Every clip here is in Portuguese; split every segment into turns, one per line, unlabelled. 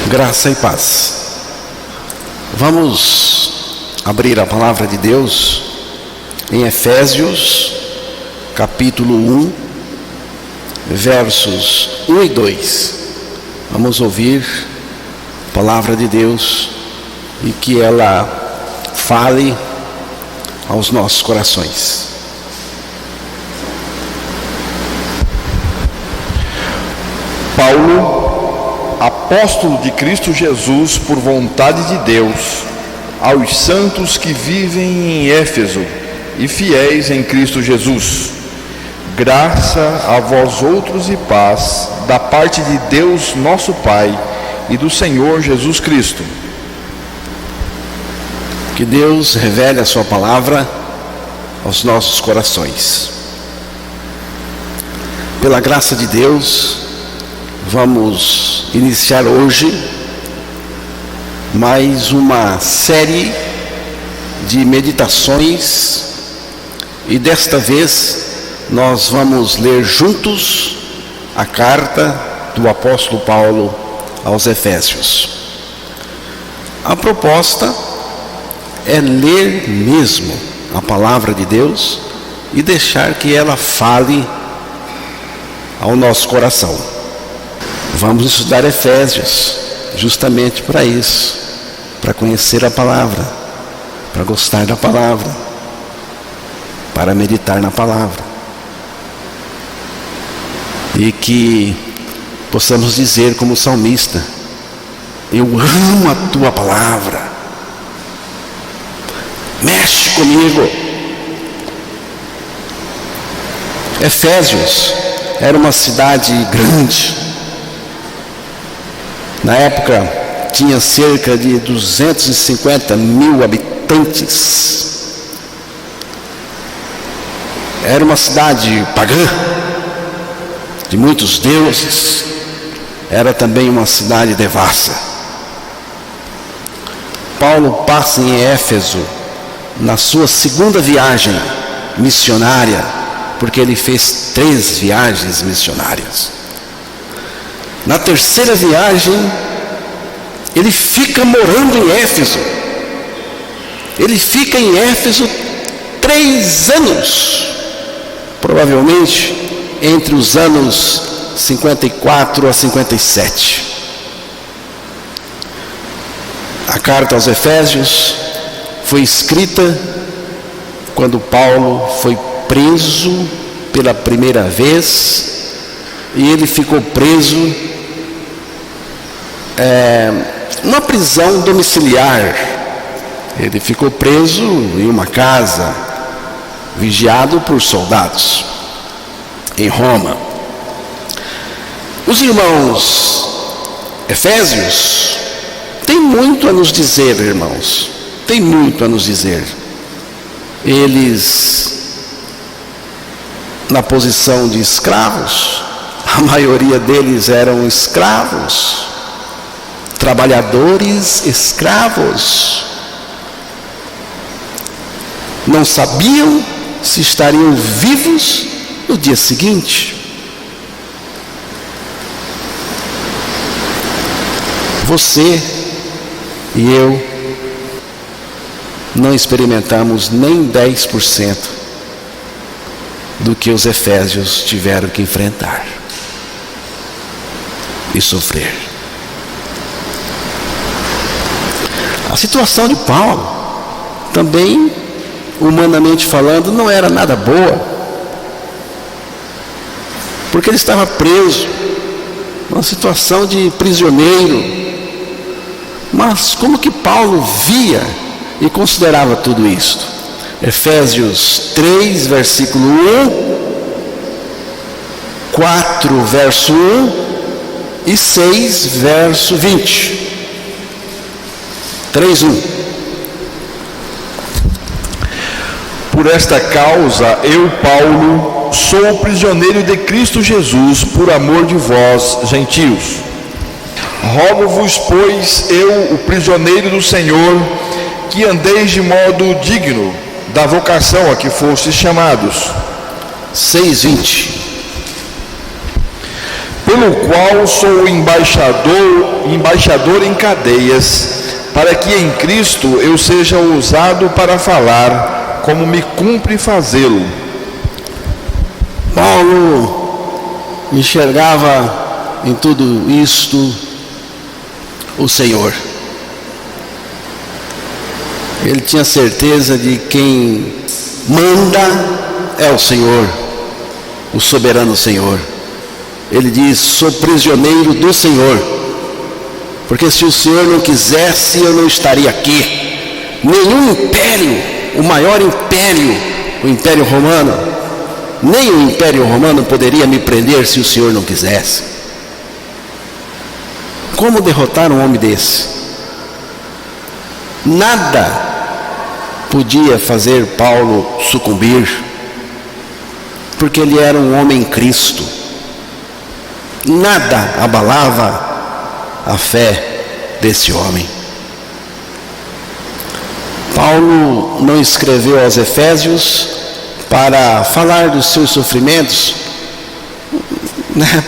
Graça e paz. Vamos abrir a palavra de Deus em Efésios, capítulo 1, versos 1 e 2. Vamos ouvir a palavra de Deus e que ela fale aos nossos corações.
Paulo, apóstolo de Cristo Jesus por vontade de Deus, aos santos que vivem em Éfeso e fiéis em Cristo Jesus, graça a vós outros e paz da parte de Deus nosso Pai e do Senhor Jesus Cristo.
Que Deus revele a sua palavra aos nossos corações. Pela graça de Deus, vamos iniciar hoje mais uma série de meditações e desta vez nós vamos ler juntos a carta do apóstolo Paulo aos Efésios. A proposta é ler mesmo a palavra de Deus e deixar que ela fale ao nosso coração. Vamos estudar Efésios justamente para isso, para conhecer a palavra, para gostar da palavra, para meditar na palavra. E que possamos dizer como salmista: eu amo a tua palavra, mexe comigo. Efésios era uma cidade grande. Na época tinha cerca de 250 mil habitantes. Era uma cidade pagã, de muitos deuses. Era também uma cidade devassa. Paulo passa em Éfeso na sua segunda viagem missionária, porque ele fez 3 viagens missionárias. Na terceira viagem, ele fica morando em Éfeso. Ele fica em Éfeso 3 anos, provavelmente entre os anos 54 a 57. A carta aos Efésios foi escrita quando Paulo foi preso pela primeira vez, e ele ficou preso numa prisão domiciliar. Ele ficou preso em uma casa, vigiado por soldados, em Roma. Os irmãos Efésios têm muito a nos dizer, irmãos. Tem muito a nos dizer. Eles, na posição de escravos, a maioria deles eram escravos, trabalhadores escravos. Não sabiam se estariam vivos no dia seguinte. Você e eu não experimentamos nem 10% do que os efésios tiveram que enfrentar e sofrer. A situação de Paulo também, humanamente falando, não era nada boa, porque ele estava preso, numa situação de prisioneiro. Mas como que Paulo via e considerava tudo isso? Efésios 3, versículo 1, 4, verso 1 e 6, verso 20. 3:1.
Por esta causa, eu, Paulo, sou prisioneiro de Cristo Jesus, por amor de vós, gentios. Rogo-vos, pois, eu, o prisioneiro do Senhor, que andeis de modo digno da vocação a que fostes chamados.
6:20.
pelo qual sou embaixador em cadeias, para que em Cristo eu seja usado para falar, como me cumpre fazê-lo.
Paulo enxergava em tudo isto o Senhor. Ele tinha certeza de quem manda é o Senhor, o soberano Senhor. Ele diz: sou prisioneiro do Senhor, porque se o Senhor não quisesse, eu não estaria aqui. Nenhum império, o maior império, o Império Romano, nem o Império Romano poderia me prender se o Senhor não quisesse. Como derrotar um homem desse? Nada podia fazer Paulo sucumbir, porque ele era um homem em Cristo. Nada abalava a fé desse homem. Paulo não escreveu aos Efésios para falar dos seus sofrimentos,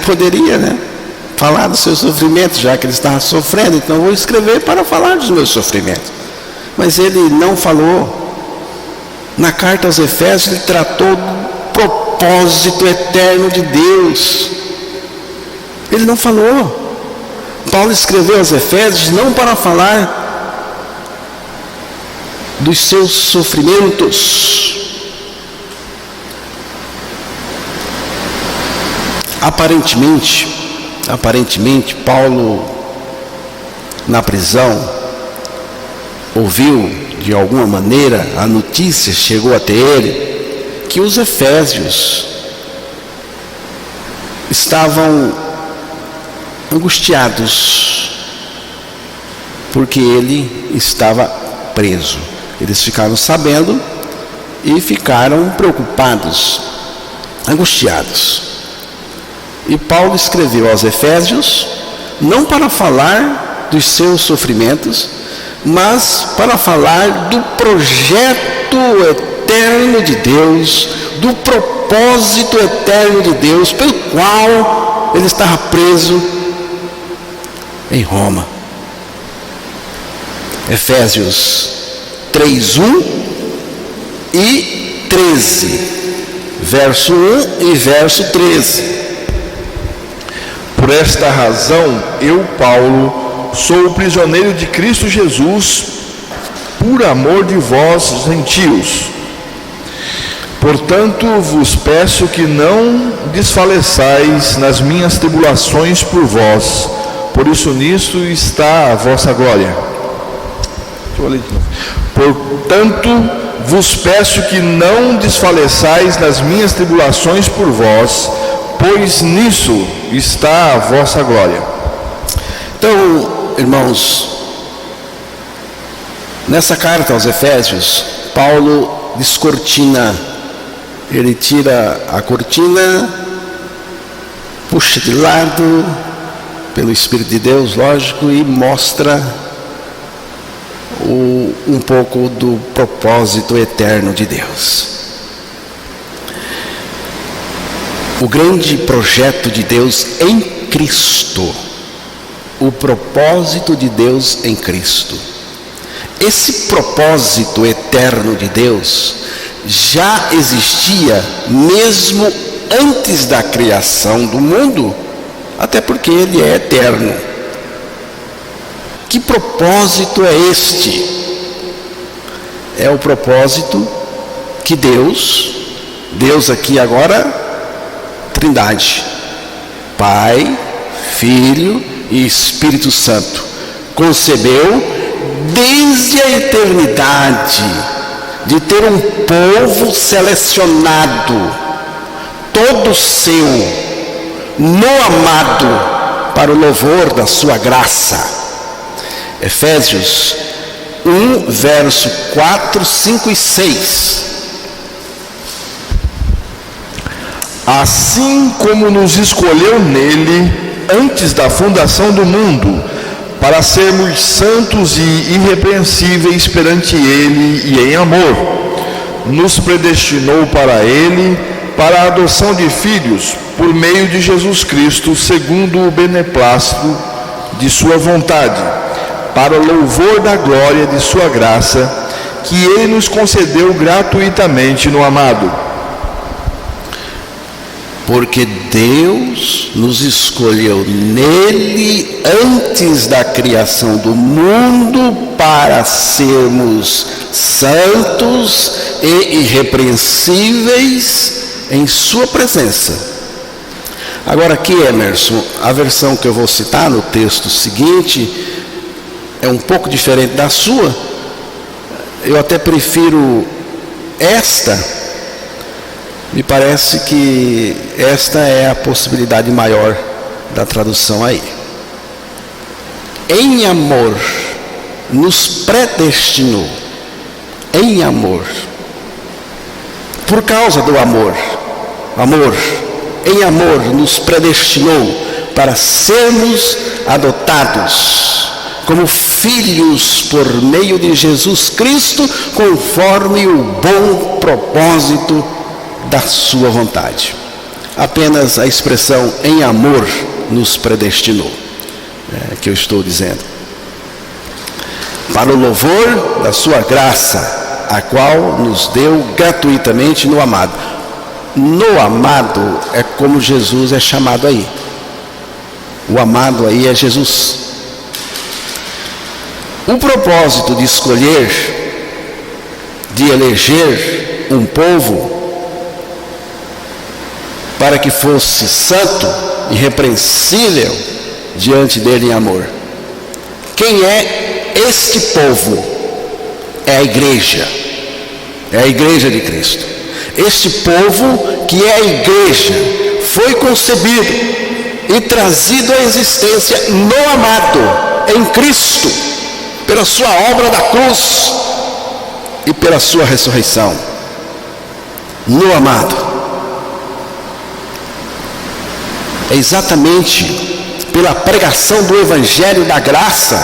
poderia, falar dos seus sofrimentos, já que ele estava sofrendo, então eu vou escrever para falar dos meus sofrimentos. Mas ele não falou. Na carta aos Efésios ele tratou do propósito eterno de Deus. Ele não falou. Paulo escreveu aos Efésios não para falar dos seus sofrimentos. Aparentemente, Paulo, na prisão, ouviu de alguma maneira, a notícia chegou até ele, que os efésios estavam angustiados, porque ele estava preso. Eles ficaram sabendo e ficaram preocupados, angustiados. E Paulo escreveu aos Efésios, não para falar dos seus sofrimentos, mas para falar do projeto eterno de Deus, do propósito eterno de Deus, pelo qual ele estava preso em Roma. Efésios 3:1 e 13, verso 1 e verso 13.
Por esta razão, eu, Paulo, sou o prisioneiro de Cristo Jesus, por amor de vós, gentios. Portanto, vos peço que não desfaleçais nas minhas tribulações por vós, por isso nisto está a vossa glória. Portanto, vos peço que não desfaleçais nas minhas tribulações por vós, pois nisso está a vossa glória.
Então, irmãos, nessa carta aos Efésios, Paulo descortina, ele tira a cortina, puxa de lado, pelo Espírito de Deus, lógico, e mostra um pouco do propósito eterno de Deus. O grande projeto de Deus em Cristo. O propósito de Deus em Cristo. Esse propósito eterno de Deus já existia mesmo antes da criação do mundo, até porque ele é eterno. Que propósito é este? É o propósito que Deus aqui agora, Trindade, Pai, Filho e Espírito Santo, concebeu desde a eternidade de ter um povo selecionado, todo seu, no amado, para o louvor da sua graça. Efésios 1, verso 4, 5 e 6.
Assim como nos escolheu nele antes da fundação do mundo, para sermos santos e irrepreensíveis perante ele e em amor, nos predestinou para ele, para a adoção de filhos, por meio de Jesus Cristo, segundo o beneplácito de sua vontade, para o louvor da glória de sua graça, que Ele nos concedeu gratuitamente no amado.
Porque Deus nos escolheu nele antes da criação do mundo para sermos santos e irrepreensíveis em sua presença. Agora aqui, Emerson, a versão que eu vou citar no texto seguinte é um pouco diferente da sua. Eu até prefiro esta. Me parece que esta é a possibilidade maior da tradução aí. Em amor, nos predestinou. Em amor. Por causa do amor. Amor. Em amor, nos predestinou para sermos adotados como filhos por meio de Jesus Cristo, conforme o bom propósito da sua vontade. Apenas a expressão em amor nos predestinou, que eu estou dizendo, para o louvor da sua graça, a qual nos deu gratuitamente no amado. No amado é como Jesus é chamado aí. O amado aí é Jesus. O propósito de escolher, de eleger um povo para que fosse santo, irrepreensível diante dele em amor. Quem é este povo? É a igreja. É a igreja de Cristo. Este povo que é a igreja foi concebido e trazido à existência no amado, em Cristo, pela sua obra da cruz e pela sua ressurreição. No amado. É exatamente pela pregação do Evangelho da Graça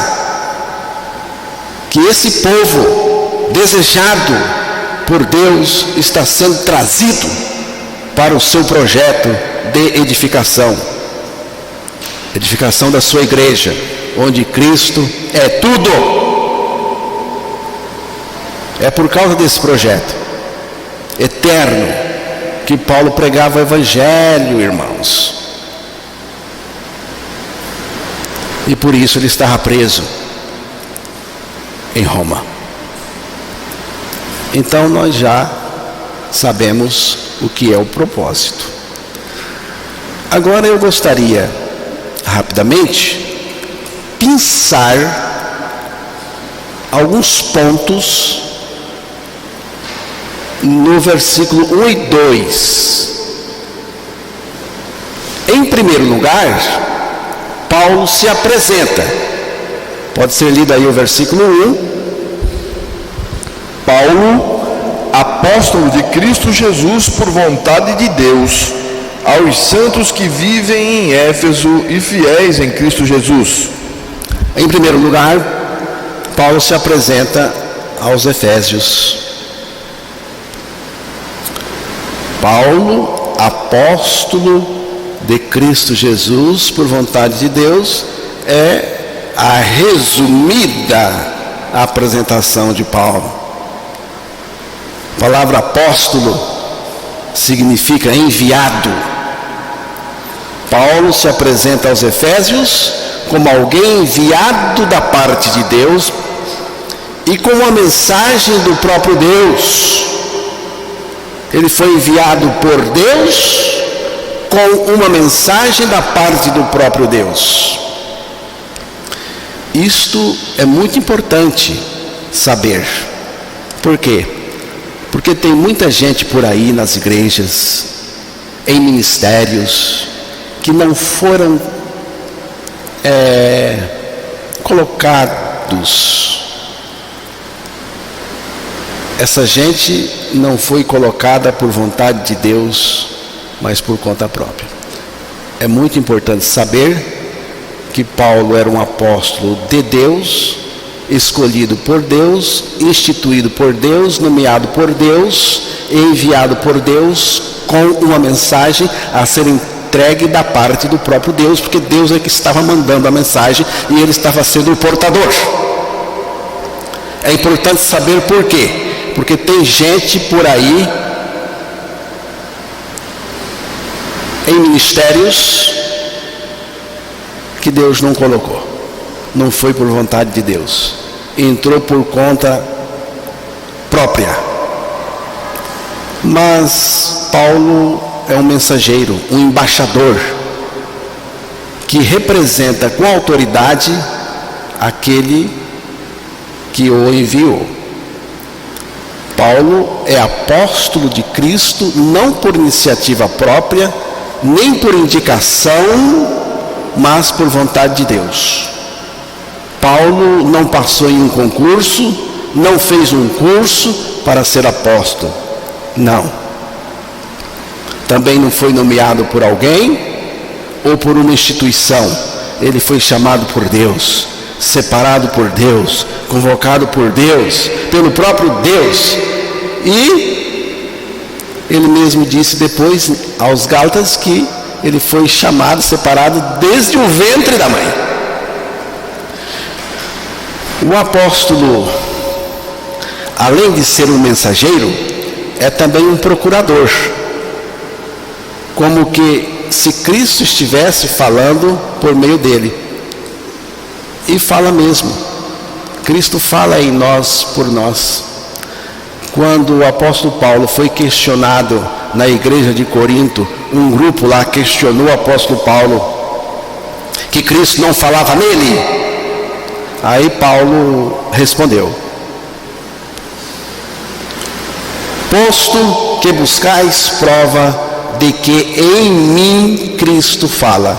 que esse povo desejado por Deus está sendo trazido para o seu projeto de edificação. Edificação da sua igreja, onde Cristo é tudo. É por causa desse projeto eterno que Paulo pregava o Evangelho, irmãos. E por isso ele estava preso em Roma. Então nós já sabemos o que é o propósito. Agora eu gostaria, rapidamente, pensar alguns pontos no versículo 1 e 2. Em primeiro lugar, Paulo se apresenta. Pode ser lido aí o versículo 1.
Paulo, apóstolo de Cristo Jesus por vontade de Deus, aos santos que vivem em Éfeso e fiéis em Cristo Jesus.
Em primeiro lugar, Paulo se apresenta aos Efésios. Paulo, apóstolo de Cristo Jesus por vontade de Deus, é a resumida apresentação de Paulo. A palavra apóstolo significa enviado. Paulo se apresenta aos Efésios como alguém enviado da parte de Deus e com uma mensagem do próprio Deus. Ele foi enviado por Deus com uma mensagem da parte do próprio Deus. Isto é muito importante saber. Por quê? Porque tem muita gente por aí nas igrejas, em ministérios, que não foram colocados. Essa gente não foi colocada por vontade de Deus, mas por conta própria. É muito importante saber que Paulo era um apóstolo de Deus, escolhido por Deus, instituído por Deus, nomeado por Deus, enviado por Deus, com uma mensagem a ser entregue da parte do próprio Deus, porque Deus é que estava mandando a mensagem e ele estava sendo o portador. É importante saber por quê. Porque tem gente por aí em ministérios que Deus não colocou, não foi por vontade de Deus, entrou por conta própria. Mas Paulo é um mensageiro, um embaixador, que representa com autoridade aquele que o enviou. Paulo é apóstolo de Cristo, não por iniciativa própria, nem por indicação, mas por vontade de Deus. Paulo não passou em um concurso, não fez um curso para ser apóstolo. Não. Também não foi nomeado por alguém ou por uma instituição. Ele foi chamado por Deus, separado por Deus, convocado por Deus, pelo próprio Deus. E ele mesmo disse depois aos Gálatas que ele foi chamado, separado desde o ventre da mãe. O apóstolo, além de ser um mensageiro, é também um procurador. Como que se Cristo estivesse falando por meio dele. E fala mesmo. Cristo fala em nós por nós. Quando o apóstolo Paulo foi questionado na igreja de Corinto, um grupo lá questionou o apóstolo Paulo que Cristo não falava nele. Aí Paulo respondeu: posto que buscais prova de que em mim Cristo fala,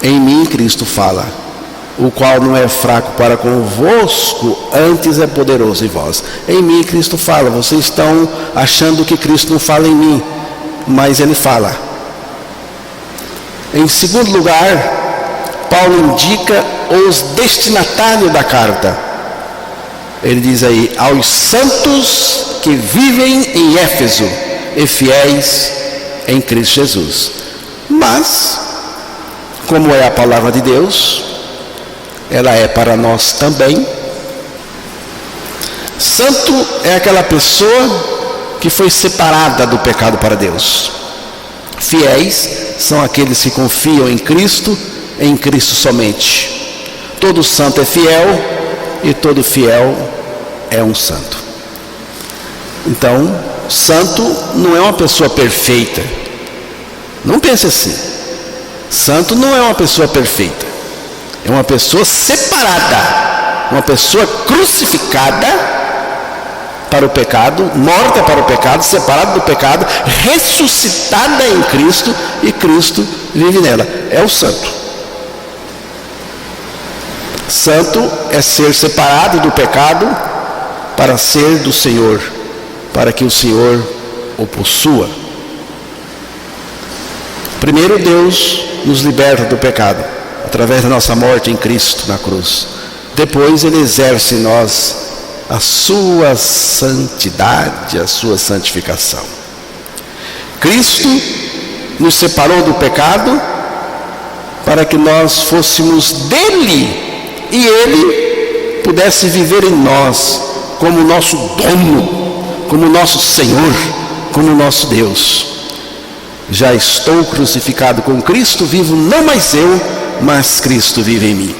em mim Cristo fala, o qual não é fraco para convosco, antes é poderoso em vós. Em mim Cristo fala. Vocês estão achando que Cristo não fala em mim, mas ele fala. Em segundo lugar, Paulo indica os destinatários da carta. Ele diz aí: aos santos que vivem em Éfeso e fiéis em Cristo Jesus. Mas, como é a palavra de Deus, ela é para nós também. Santo é aquela pessoa que foi separada do pecado para Deus. Fiéis são aqueles que confiam em Cristo somente. Todo santo é fiel e todo fiel é um santo. Então, santo não é uma pessoa perfeita. Não pense assim. Santo não é uma pessoa perfeita. É uma pessoa separada, uma pessoa crucificada para o pecado, morta para o pecado, separada do pecado, ressuscitada em Cristo, e Cristo vive nela. É o santo. Santo é ser separado do pecado para ser do Senhor, para que o Senhor o possua. Primeiro, Deus nos liberta do pecado através da nossa morte em Cristo na cruz. Depois ele exerce em nós a sua santidade, a sua santificação. Cristo nos separou do pecado para que nós fôssemos dele e ele pudesse viver em nós como nosso dono, como nosso Senhor, como nosso Deus. Já estou crucificado com Cristo, vivo não mais eu, mas Cristo vive em mim.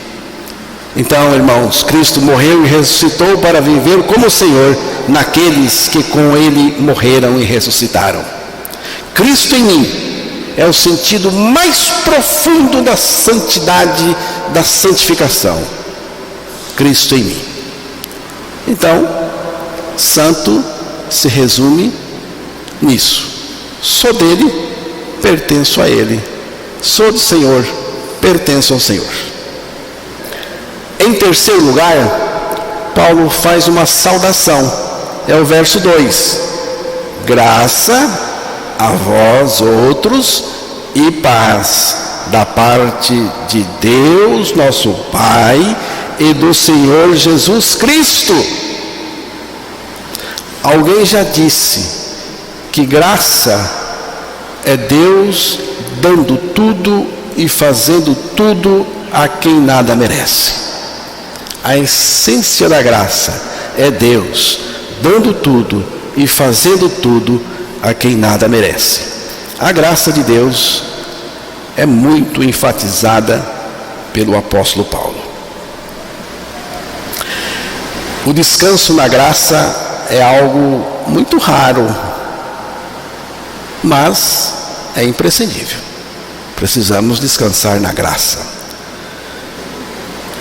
Então, irmãos, Cristo morreu e ressuscitou para viver como Senhor naqueles que com Ele morreram e ressuscitaram. Cristo em mim é o sentido mais profundo da santidade, da santificação. Cristo em mim. Então, santo se resume nisso. Sou dele, pertenço a ele. Sou do Senhor, pertenço ao Senhor. Em terceiro lugar, Paulo faz uma saudação. É o verso 2. Graça a vós outros e paz da parte de Deus, nosso Pai, e do Senhor Jesus Cristo. Alguém já disse que graça é Deus dando tudo e fazendo tudo a quem nada merece. A essência da graça é Deus dando tudo e fazendo tudo a quem nada merece. A graça de Deus é muito enfatizada pelo apóstolo Paulo. O descanso na graça é algo muito raro, mas é imprescindível. Precisamos descansar na graça.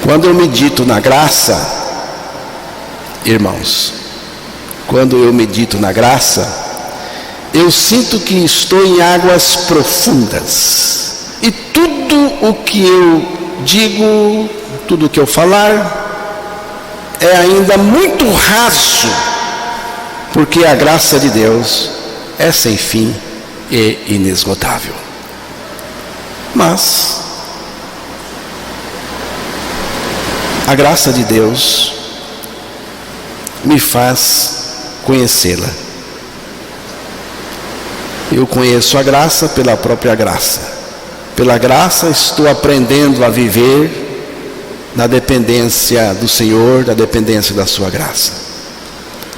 Quando eu medito na graça, irmãos, quando eu medito na graça, eu sinto que estou em águas profundas. E tudo o que eu digo, tudo o que eu falar, é ainda muito raso, porque a graça de Deus é sem fim e inesgotável. Mas a graça de Deus me faz conhecê-la. Eu conheço a graça pela própria graça. Pela graça estou aprendendo a viver na dependência do Senhor, da dependência da sua graça.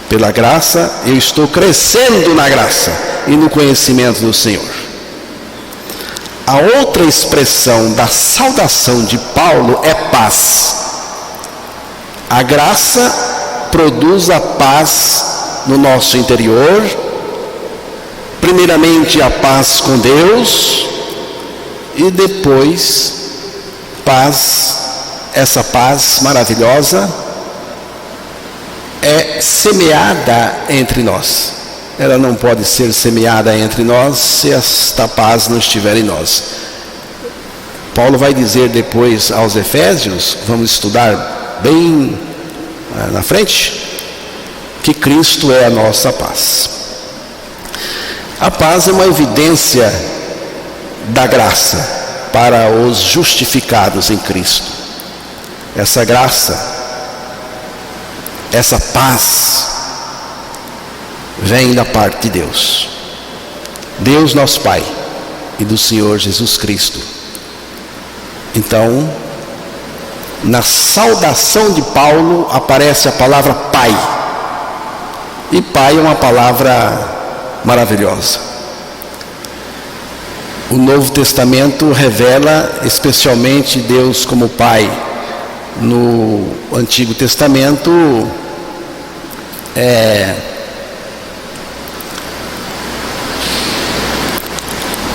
Pela graça eu estou crescendo na graça e no conhecimento do Senhor. A outra expressão da saudação de Paulo é paz. A graça produz a paz no nosso interior, primeiramente a paz com Deus e depois paz. Essa paz maravilhosa é semeada entre nós. Ela não pode ser semeada entre nós se esta paz não estiver em nós. Paulo vai dizer depois aos Efésios, vamos estudar bem na frente, que Cristo é a nossa paz. A paz é uma evidência da graça para os justificados em Cristo. Essa graça, essa paz, vem da parte de Deus. Deus nosso Pai e do Senhor Jesus Cristo. Então, na saudação de Paulo aparece a palavra Pai. E Pai é uma palavra maravilhosa. O Novo Testamento revela especialmente Deus como Pai. No Antigo Testamento,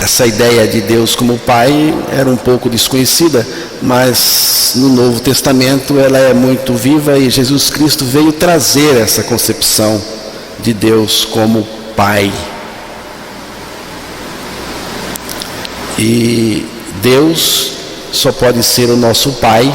essa ideia de Deus como Pai era um pouco desconhecida, mas no Novo Testamento ela é muito viva e Jesus Cristo veio trazer essa concepção de Deus como Pai. E Deus só pode ser o nosso Pai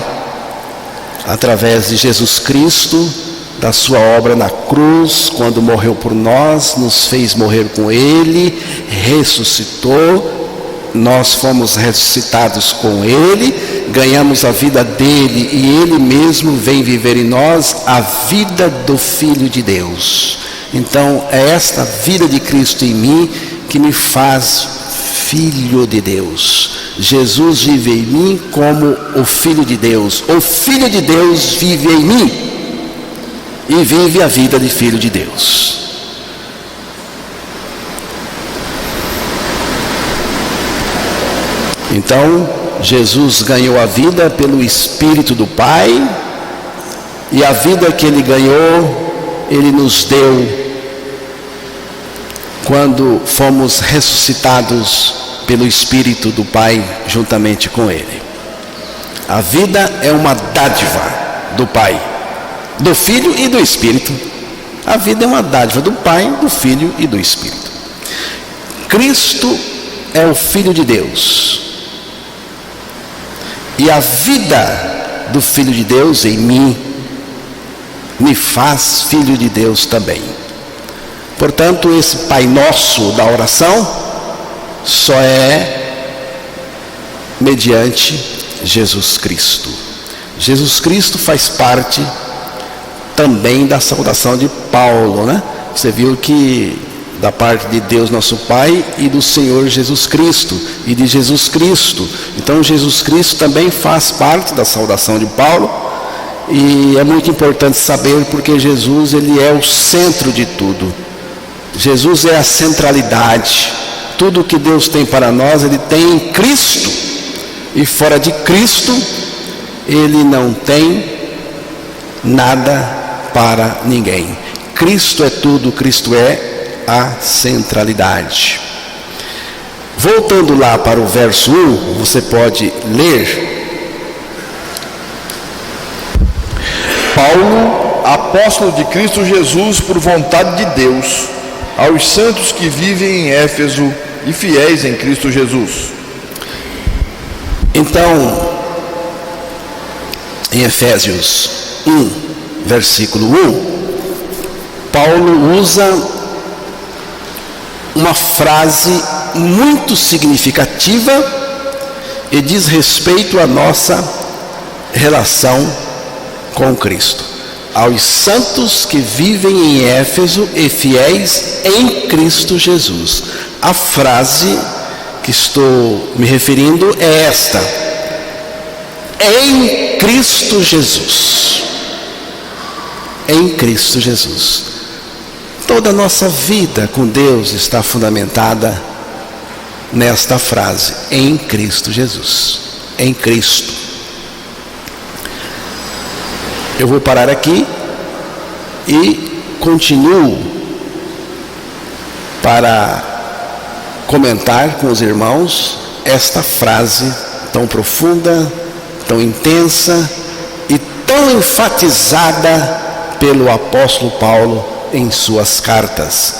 através de Jesus Cristo, da sua obra na cruz, quando morreu por nós, nos fez morrer com Ele, ressuscitou, nós fomos ressuscitados com Ele, ganhamos a vida dEle e Ele mesmo vem viver em nós a vida do Filho de Deus. Então é esta vida de Cristo em mim que me faz Filho de Deus. Jesus vive em mim como o Filho de Deus. O Filho de Deus vive em mim e vive a vida de Filho de Deus. Então, Jesus ganhou a vida pelo Espírito do Pai, e a vida que Ele ganhou, Ele nos deu quando fomos ressuscitados pelo Espírito do Pai juntamente com Ele. A vida é uma dádiva do Pai, do Filho e do Espírito. A vida é uma dádiva do Pai, do Filho e do Espírito. Cristo é o Filho de Deus. E a vida do Filho de Deus em mim me faz Filho de Deus também. Portanto, esse Pai Nosso da oração só é mediante Jesus Cristo. Jesus Cristo faz parte também da saudação de Paulo, né? Você viu que da parte de Deus nosso Pai e do Senhor Jesus Cristo e de Jesus Cristo. Então Jesus Cristo também faz parte da saudação de Paulo, e é muito importante saber, porque Jesus, ele é o centro de tudo. Jesus é a centralidade. Tudo que Deus tem para nós, ele tem em Cristo, e fora de Cristo ele não tem nada para ninguém. Cristo é tudo, Cristo é a centralidade. Voltando lá para o verso 1, você pode ler.
Paulo, apóstolo de Cristo Jesus por vontade de Deus, aos santos que vivem em Éfeso e fiéis em Cristo Jesus.
Então, em Efésios 1, versículo 1, Paulo usa uma frase muito significativa e diz respeito à nossa relação com Cristo. Aos santos que vivem em Éfeso e fiéis em Cristo Jesus. A frase que estou me referindo é esta: em Cristo Jesus. Em Cristo Jesus. Toda a nossa vida com Deus está fundamentada nesta frase: em Cristo Jesus. Em Cristo. Eu vou parar aqui e continuo para comentar com os irmãos esta frase tão profunda, tão intensa e tão enfatizada pelo apóstolo Paulo em suas cartas.